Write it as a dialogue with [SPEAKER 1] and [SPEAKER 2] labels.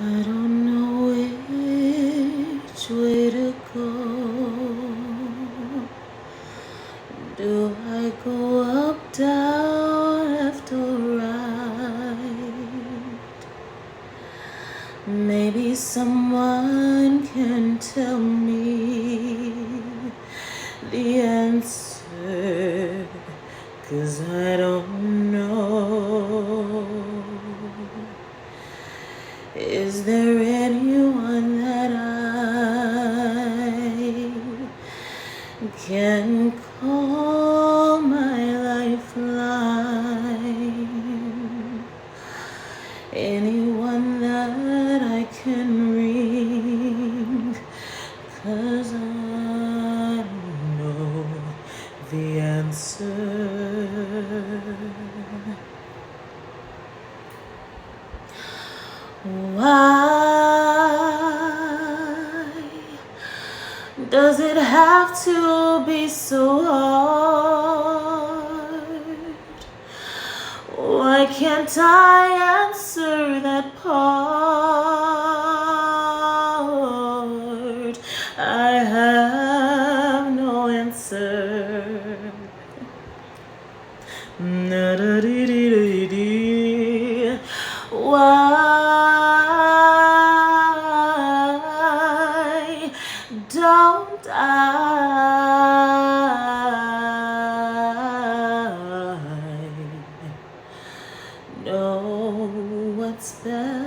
[SPEAKER 1] I don't know which way to go. Do I go up, down, left or right? Maybe someone can tell me the answer, 'cause I don't know. Is there anyone that I can call my lifeline? Anyone that I can ring? 'Cause I don't know the answer. Why does it have to be so hard? Why can't I answer that part? I have no answer. Why don't I know what's best?